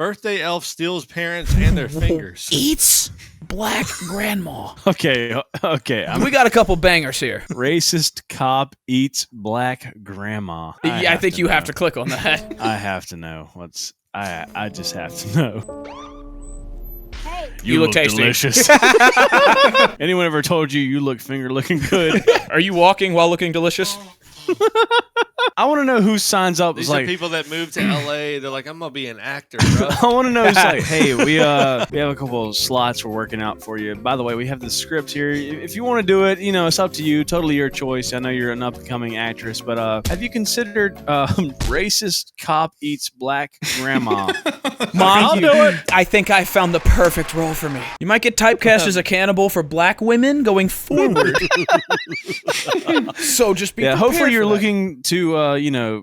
Birthday elf steals parents and their fingers. Eats black grandma. Okay. We got a couple bangers here. Racist cop eats black grandma. I think you have to click on that. I have to know. I just have to know. Hey. You look tasty. Delicious. Anyone ever told you look finger looking good? Are you walking while looking delicious? I want to know who signs up. These Is are like people that move to LA. They're like, I'm gonna be an actor, bro. I want to know who's like, hey, we have a couple of slots we're working out for you. By the way, we have the script here. If you want to do it, it's up to you. Totally your choice. I know you're an up and coming actress, but have you considered racist cop eats black grandma? Mom, I think I found the perfect role for me. You might get typecast as a cannibal for black women going forward. So just be prepared. Hopefully you're for that. looking to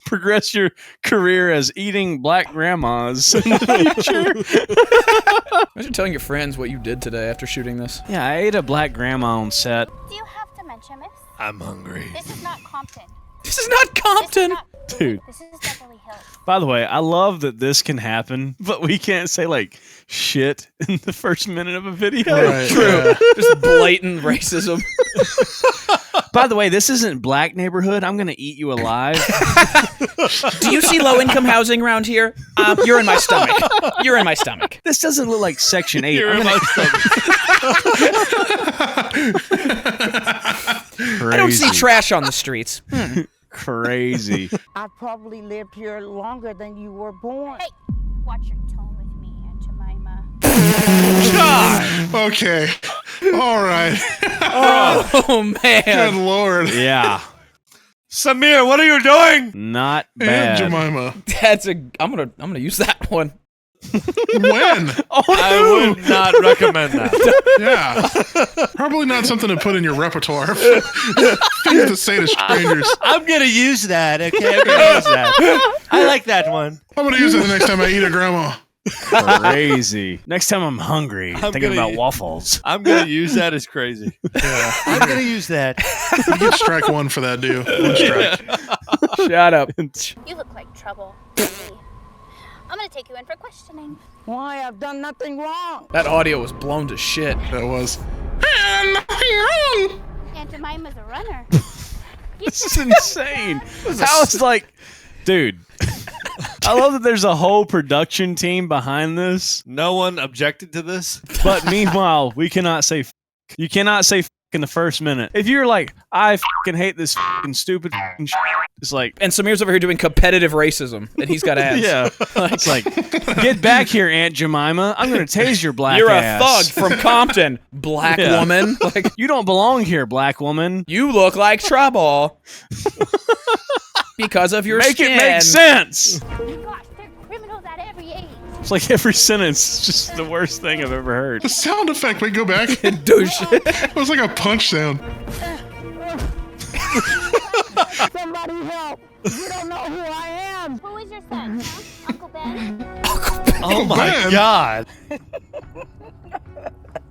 progress your career as eating black grandmas in the future. Imagine telling your friends what you did today after shooting this. Yeah, I ate a black grandma on set. Do you have dementia, miss? I'm hungry. This is not Compton. This is not Compton. Dude. This is Beverly Hills. By the way, I love that this can happen, but we can't say like shit in the first minute of a video. Right, True. yeah. Just blatant racism. By the way, this isn't black neighborhood. I'm gonna eat you alive. Do you see low-income housing around here? You're in my stomach. You're in my stomach. This doesn't look like Section 8. You're in my I don't see trash on the streets. Crazy. I probably lived here longer than you were born. Hey, watch your tone with me, Aunt Jemima. God. Okay. All right. Oh, man. Good Lord. Yeah. Samir, what are you doing? Not And bad. Jemima. I'm gonna use that one. When? I would not recommend that. Yeah. Probably not something to put in your repertoire. Things to say to strangers. I'm gonna use that. Okay, I'm gonna use that. I like that one. I'm going to use it the next time I eat a grandma. Crazy. Next time I'm hungry, thinking gonna about eat- waffles. I'm gonna use that as crazy. Yeah. I'm gonna use that. You get strike one for that, dude. One strike. Shut up. You look like trouble. I'm gonna take you in for questioning. Why? I've done nothing wrong. That audio was blown to shit. That was. Aunt Jemima's a runner. This is insane. How it's like, dude. I love that there's a whole production team behind this, No one objected to this. but meanwhile, we cannot say. You cannot say in the first minute. If you're like, I fucking hate this fucking stupid shit, it's like, And Samir's over here doing competitive racism, and he's got ads. yeah, it's like, get back here, Aunt Jemima. I'm gonna tase your black You're ass. a thug from Compton, black Yeah. woman. Like, You don't belong here, black woman. you look like trouble because of your Make skin. it make sense. Oh my gosh, they're criminals at every age. It's like every sentence is just the worst thing I've ever heard. The sound effect, we go back. Douche. It was like a punch sound. Somebody help. You don't know who I am. Who is your son, huh? Uncle Ben? Oh my Ben. god.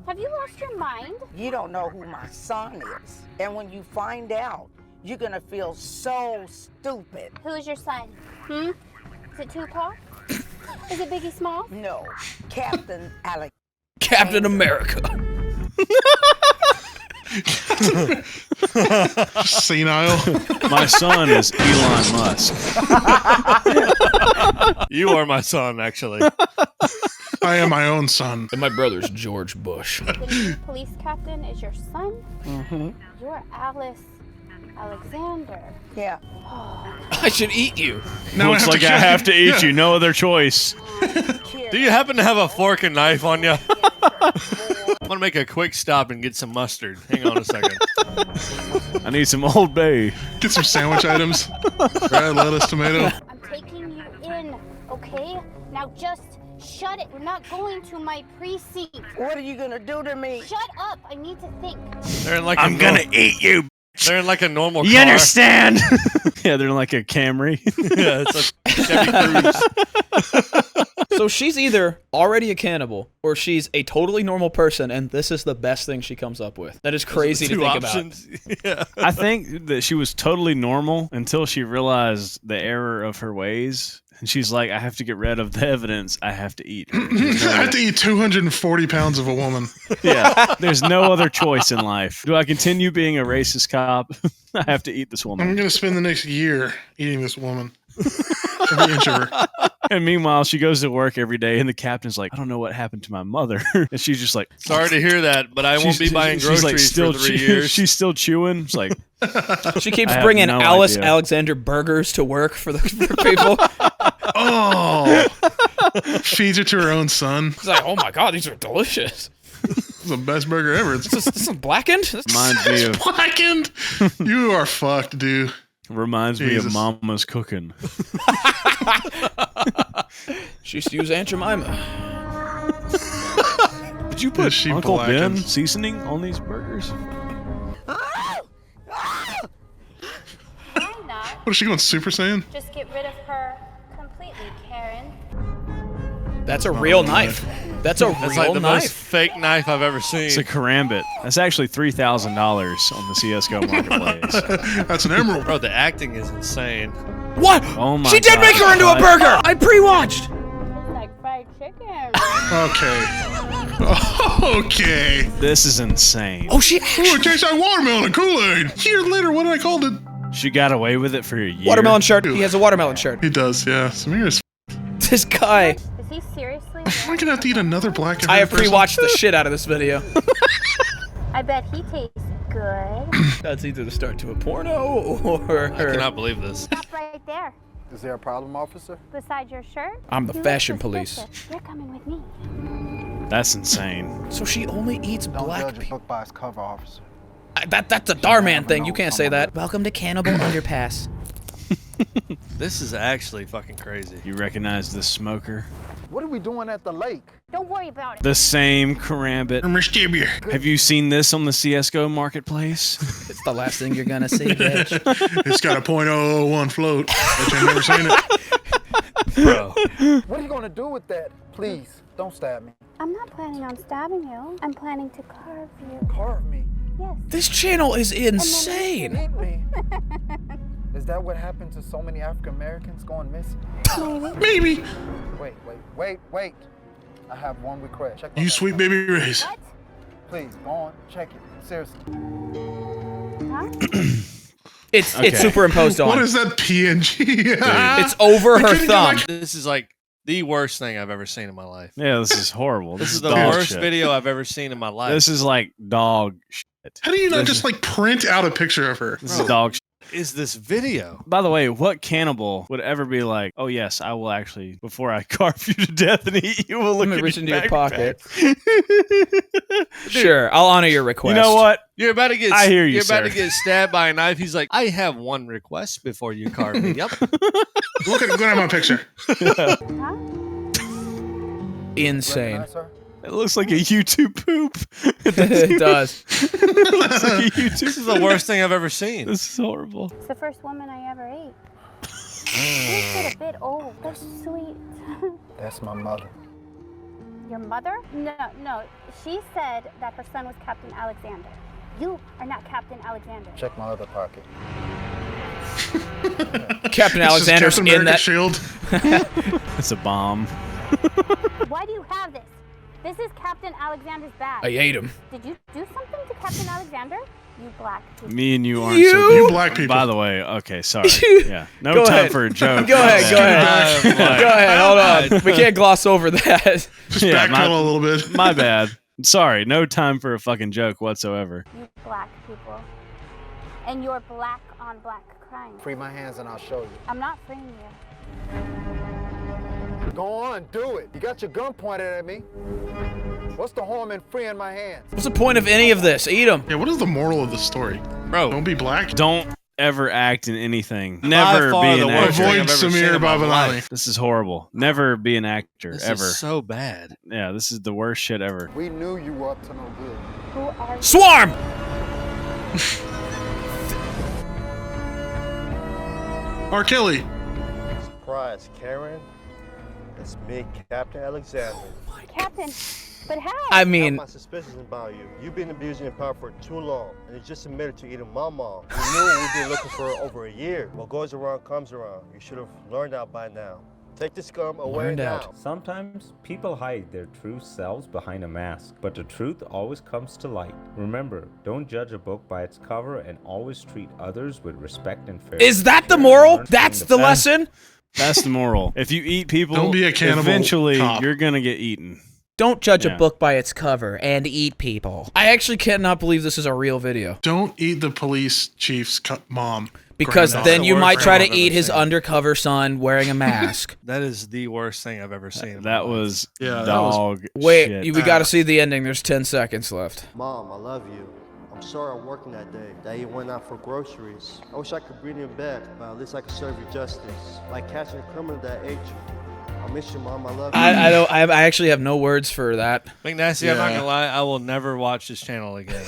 Have you lost your mind? You don't know who my son is. And when you find out, you're gonna feel so stupid. Who is your son? Is it Tupac? Is it Biggie Smalls? No, Captain Alex. Captain America. Senile. My son is Elon Musk. You are my son, actually. I am my own son. And my brother's George Bush. The new police captain is your son? Mm-hmm. You're Alice Alexander. Yeah. I should eat you. Now Looks like I have to eat you. No other choice. Kid, Do you happen to have a fork and knife on you? I'm gonna make a quick stop and get some mustard. Hang on a second. I need some Old Bay. Get some sandwich items. Bread, lettuce, tomato. I'm taking you in, okay? Now just shut it. We're not going to my precinct. what are you gonna do to me? Shut up. I need to think. They're in like I'm gonna eat you. They're in like a normal You car. understand? Yeah, they're in like a Camry. Yeah, it's a Chevy Cruze. So she's either already a cannibal or she's a totally normal person, and this is the best thing she comes up with. That is crazy to Two think options. Yeah. I think that she was totally normal until she realized the error of her ways. And she's like, I have to get rid of the evidence. I have to eat her. I have to eat 240 pounds of a woman. Yeah, there's no other choice in life. Do I continue being a racist cop? I have to eat this I'm woman. going to spend the next year eating this woman. Every inch of her. And meanwhile, she goes to work every day, and the captain's like, I don't know what happened to my mother. And she's just like, Sorry to hear that, but I won't be buying groceries like still for 3 years. She's still chewing. It's like, She keeps I have bringing no Alice idea. Alexander burgers to work for people. Oh. Feeds it to her own son. She's like, oh my god, these are delicious. It's the best burger ever. It's This is blackened? reminds me of blackened. You are fucked, dude. reminds me Jesus. of Mama's cooking. She used to use Aunt Jemima. Did you Is put she Uncle Ben blackened? seasoning on these burgers? I'm not. What is she going Super Saiyan? Just get rid of her completely, Karen. That's a real knife. That's a That's real like the most knife. fake knife I've ever seen. It's a karambit. That's actually $3,000 on the CSGO marketplace. That's an emerald. Bro, the acting is insane. What? Oh my She did God. make her into a burger. I pre-watched. It's like fried chicken. Okay. Okay. This is insane. Oh, she Ooh, it tastes like watermelon and Kool-Aid. Years later, what did I call it? She got away with it for a year. watermelon shirt. He has a watermelon shirt. He does, yeah. Samir's. This guy. Is he seriously? Am I gonna have to eat another black and I red have person? pre-watched the shit out of this video. I bet he tastes good. That's either the start to a porno or I cannot believe this. Stop right there. Is there a problem, officer? Beside your shirt? I'm the You look fashion police. suspicious. You're coming with me. That's insane. So she only eats Don't black judge a people. book by its cover, officer. That's a Darman thing. You can't say that. Welcome to Cannibal Underpass. This is actually fucking crazy. You recognize the smoker? What are we doing at the lake? Don't worry about it. The same karambit. Mr. Have you seen this on the CSGO marketplace? It's the last thing you're gonna see, bitch. It's got a .001 float, which I've never seen it. Bro. What are you gonna do with that? Please, don't stab me. I'm not planning on stabbing you. I'm planning to carve you. Carve me. Yes. This channel is insane. Eat me. Is that what happened to so many African Americans going missing? Maybe. Wait. I have one request. Check on You that sweet number. baby Rays. What? Please, go on. Check it. Seriously. Huh? It's Okay. superimposed on. What is that PNG? It's over They her couldn't get, thumb. like- This is like the worst thing I've ever seen in my life. Yeah, this is horrible. This is the dog worst shit. video I've ever seen in my life. This is like dog shit. How do you not This just like print out a picture of her? This is dog shit. is this video? By the way, what cannibal would ever be like, oh yes, I will actually, before I carve you to death and eat you, will look Let me in reach into your backpack. Sure, I'll honor your request. You know what? You're about to get. I hear you, You're about sir. to get stabbed by a knife. He's like, I have one request before you carve me. Yep. Look at my picture. Huh? Insane. Recognize her? It looks like a YouTube poop. It does. It looks like a YouTube. This is the worst thing I've ever seen. This is horrible. It's the first woman I ever ate. You get a bit old. That's sweet. That's my mother. Your mother? No. She said that her son was Captain Alexander. You are not Captain Alexander. Check my other pocket. Captain It's just Alexander's Captain in America's that. shield. It's a bomb. Why do you have this? This is Captain Alexander's bag. I ate him. Did you do something to Captain Alexander? You black people. Me and you aren't You? so You good. black people. By the way, okay, sorry. Yeah, no Go time ahead. for a joke. Go ahead, go ahead. I'm like, Go ahead, hold on. We can't gloss over that. Just Yeah, backpedal a little bit. My bad. Sorry, no time for a fucking joke whatsoever. You black people. And your black on black crime. Free my hands and I'll show you. I'm not freeing you. Go on, do it. You got your gun pointed at me. What's the harm in freeing my hands? What's the point of any of this? Eat him. Yeah, what is the moral of the story? Bro, Don't be black. Don't ever act in anything. Never far be the an worst actor. thing Avoid I've ever seen Samir in my Babanani. life. This is horrible. Never be an actor, This ever. is so bad. Yeah, this is the worst shit ever. We knew you were up to no good. Who are you? Swarm! R. Kelly. Surprise, Karen. It's me, Captain Alexander. Captain. But how? I I have mean, my suspicions about you. You've been abusing your power for too long, and you just admitted to eating my mom. You knew we've been looking for over a year. What goes around comes around. You should have learned that by now. Take this gum away Learned now. out. Sometimes people hide their true selves behind a mask, but the truth always comes to light. Remember, don't judge a book by its cover and always treat others with respect and fairness. Is that the moral? That's the lesson? That's the moral. If you eat people, Don't be a cannibal eventually cop. you're gonna get eaten. Don't judge Yeah. a book by its cover and eat people. I actually cannot believe this is a real video. Don't eat the police chief's mom. Because Grandma. then you worst might thing try to I've eat ever his seen. undercover son wearing a mask. That is the worst thing I've ever seen. in my That life. was Yeah, that was- dog Wait, shit. we gotta see the ending. There's 10 seconds left. Mom, I love you. I'm sorry I'm working that day. Daddy went out for groceries. I wish I could bring him back, but at least I could serve you justice. Like catching a criminal that ate you. I miss you, Mom. I love you. I actually have no words for that. McNasty, I'm not Yeah. gonna lie, I will never watch this channel again.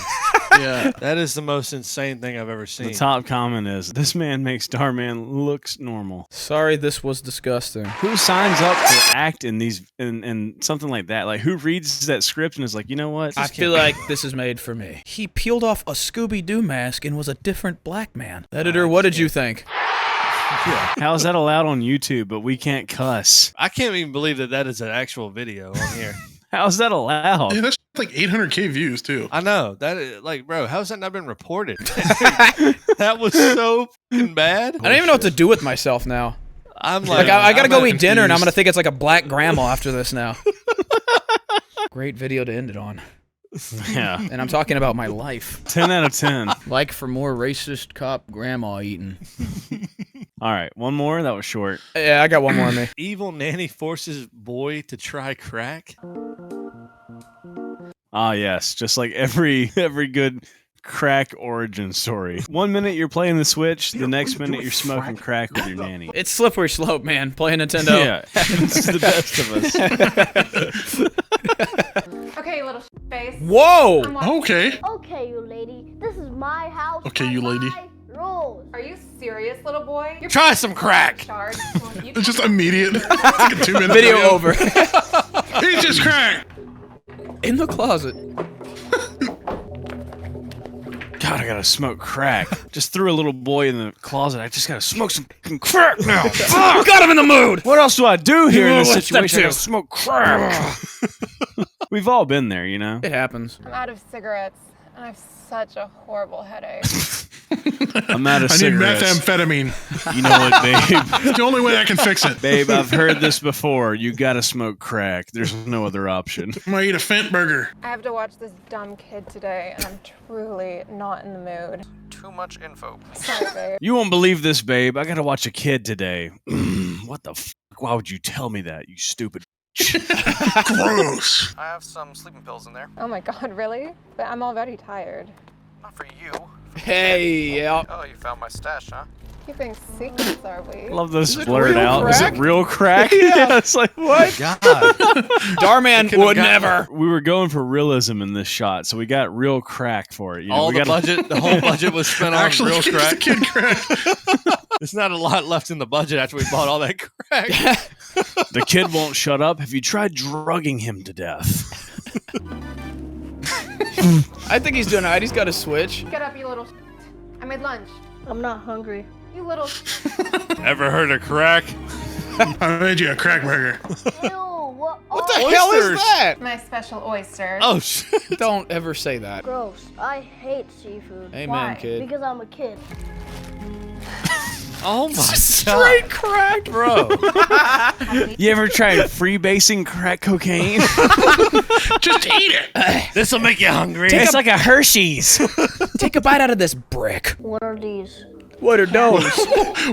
Yeah. That is the most insane thing I've ever seen. The top comment is, "This man makes Starman looks normal." Sorry, this was disgusting. Who signs up to act in these in something like that? Like, who reads that script and is like, you know what? I feel like this is made for me. He peeled off a Scooby-Doo mask and was a different black man. Editor, what did you think? How is that allowed on YouTube, but we can't cuss? I can't even believe that that is an actual video on here. How is that allowed? Yeah, that's like 800K views too. I know that is, like, bro, how's that not been reported? That was so fucking bad. I don't even know what to do with myself now. I'm Like, like, I gotta I'm go not eat dinner, and I'm confused. gonna think it's like a black grandma after this now. Great video to end it on. Yeah, And I'm talking about my life. 10 out of 10. Like for more racist cop grandma eating. All right, one more. That was short. Yeah, I got one more on me. evil nanny forces boy to try crack. Ah, yes, just like every good crack origin story. 1 minute you're playing the Switch, the next minute you're smoking crack with your nanny. It's slippery slope, man. Playing Nintendo. Yeah, it's the best of us. Okay, you little face. Whoa! Okay. Okay, you lady. This is my house. Okay, you lady. My rules. Are you serious, little boy? You're Try some crack. charged. You It's just immediate. It's like a 2-minute Video over. He just cracked. In the closet. God, I gotta smoke crack. Just threw a little boy in the closet. I just gotta smoke some fucking crack now. Fuck! Got him in the mood! What else do I do here in this Step situation? I two. gotta smoke crack. We've all been there, you know? It happens. I'm out of cigarettes, and I have such a horrible headache. I'm out of I need cigarettes. methamphetamine. You know what, babe? It's the only way I can fix it. Babe, I've heard this before. You gotta smoke crack. There's no other option. I'm gonna eat a Fent burger. I have to watch this dumb kid today, and I'm truly not in the mood. Too much info. Sorry, babe. You won't believe this, babe. I gotta watch a kid today. What the f? Why would you tell me that, you stupid? Gross. I have some sleeping pills in there. Oh my god, really? But I'm already tired. Not for you. Hey, yeah. Oh, you found my stash, huh? Keeping secrets, are we? Love this it blurred real out. Is crack? it real crack? Yeah, it's like, what? God. Darman would never. We were going for realism in this shot, so we got real crack for it. You know, All we the got budget, the whole budget was spent on Actually, real give crack. the kid crack. There's not a lot left in the budget after we bought all that crack. The kid won't shut up. Have you tried drugging him to death? I think he's doing alright. He's got a switch. Get up, you little I made lunch. I'm not hungry. You little Ever heard of crack? I made you a crack burger. Ew, what? What the hell is that? my special oyster. Oh shit! Don't ever say that. Gross. I hate seafood. Amen, Why? kid. Because I'm a kid. Oh my Straight crack. bro! You ever tried freebasing crack cocaine? Just eat it. This will make you hungry. It's like a Hershey's. Take a bite out of this brick. What are these? What are those?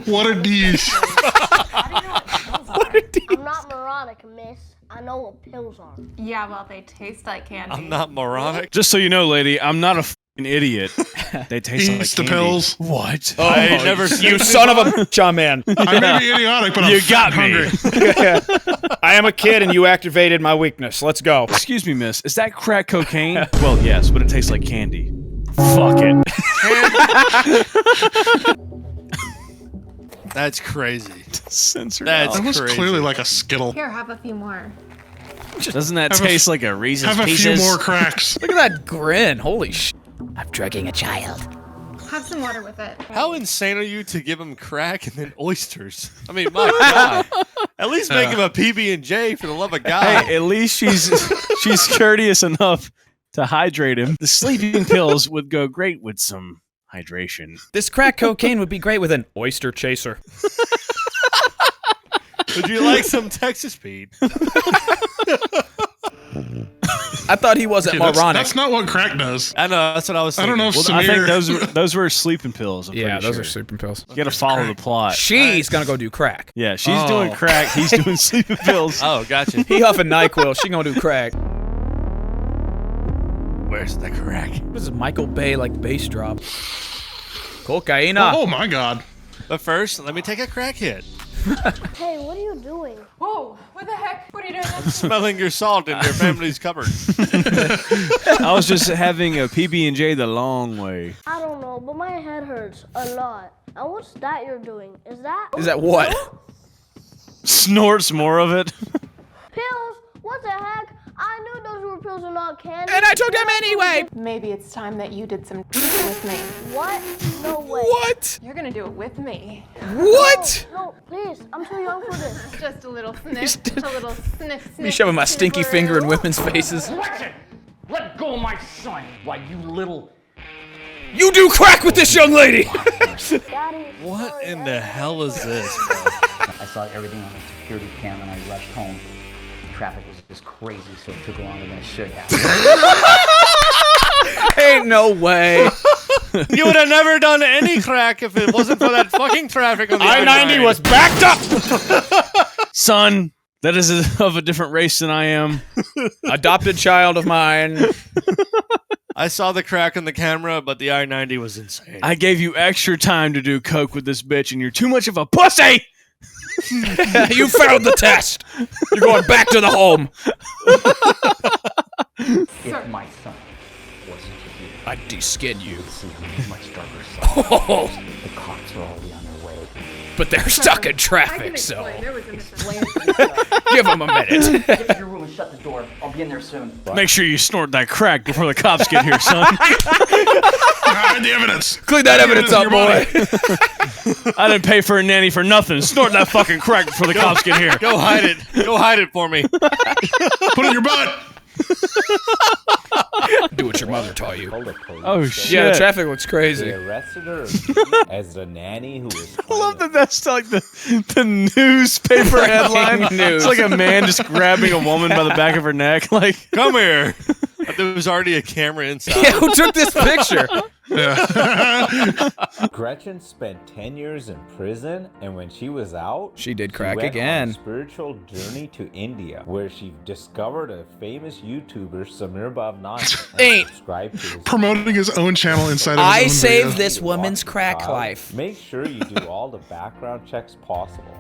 What are these? What are these? I'm not moronic, miss. I know what pills are. Yeah, well, they taste like candy. I'm not moronic. Just so you know, lady, I'm not a f***ing idiot. They taste He like eats the candy. pills. What? Oh, I ain't never seen you this son of a bitch, man. I may be idiotic, but I'm You fat got me. hungry. I am a kid and you activated my weakness. Let's go. Excuse me, miss. Is that crack cocaine? Well, yes, but it tastes like candy. Fuck it. That's crazy. Censored That's out. That was crazy. clearly like a Skittle. Here, have a few more. Doesn't that Have a taste like a Reese's Have a Pieces? few more cracks. Look at that grin. Holy sh! I'm drugging a child. Have some water with it. How insane are you to give him crack and then oysters? I mean, my God. At least make him a PB&J for the love of God. Hey, at least she's courteous enough to hydrate him. The sleeping pills would go great with some hydration. This crack cocaine would be great with an oyster chaser. Would you like some Texas Pete? I thought he wasn't moronic. That's not what crack does. I know, that's what I was thinking. I don't know if I think those were sleeping pills. I'm Yeah, pretty those sure. are sleeping pills. You gotta follow the plot. She's gonna go do crack. Yeah, she's doing crack. He's doing sleeping pills. Oh, gotcha. He huffing NyQuil. She gonna do crack. Where's the crack? This is Michael Bay like bass drop. Cocaina. Oh my God. But first, let me take a crack hit. Hey, what are you doing? Whoa, what the heck? What are you doing? Smelling your salt in your family's cupboard. I was just having a PB&J the long way. I don't know, but my head hurts a lot. And what's that you're doing? Is that what? Snorts more of it. pills? What the heck? I knew those were pills and not candy. And I took them anyway. Maybe it's time that you did some with me. What? No way. What? You're gonna do it with me. What? No, please. I'm too young for this. Just a little sniff. Just a little sniff. Me shoving my stinky finger in women's faces. Listen! Let go of my son, why you little... You do crack with this young lady. Daddy. What in the hell is this, bro? I saw everything on the security cam and I rushed home. Traffic was just crazy, so it took longer than it should have. Ain't no way. You would have never done any crack if it wasn't for that fucking traffic on the I-90 was backed up. Son, that is of a different race than I am. Adopted child of mine. I saw the crack on the camera, but the I-90 was insane. I gave you extra time to do coke with this bitch, and you're too much of a pussy! You failed the test. You're going back to the home. If my son wasn't here, I'd deskin you. see a much darker side. Oh, The cops are already on their way. but they're stuck in I can traffic, so explain. There was a give them a minute. Get to your room and shut the door. I'll be in there soon. Make sure you snort that crack before the cops get here, son. Hide the evidence. Clean that evidence up, boy. I didn't pay for a nanny for nothing. Snort that fucking crack before the cops get here. Go hide it. Go hide it for me. Put it in your butt. Do what your mother taught you. Oh, shit. Yeah, the traffic looks crazy. They arrested her as the nanny who was. I love that that's like the newspaper headline. News. It's like a man just grabbing a woman by the back of her neck. Like, Come here. There was already a camera inside. Yeah, who took this picture? Gretchen spent 10 years in prison, and when she was out, She did she crack went again. on a spiritual journey to India, where she discovered a famous YouTuber, Samir Bhavnani, and Ain't. subscribed to his Promoting his own channel inside of his I own saved video. this woman's crack Child, life. Make sure you do all the background checks possible,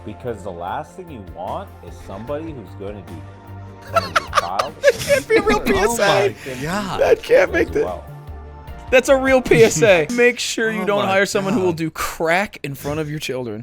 because the last thing you want is somebody who's going to do some of your child. That can't be a real PSA. God. That can't make this. That's a real PSA. Make sure you Oh don't my hire someone who God. will do crack in front of your children.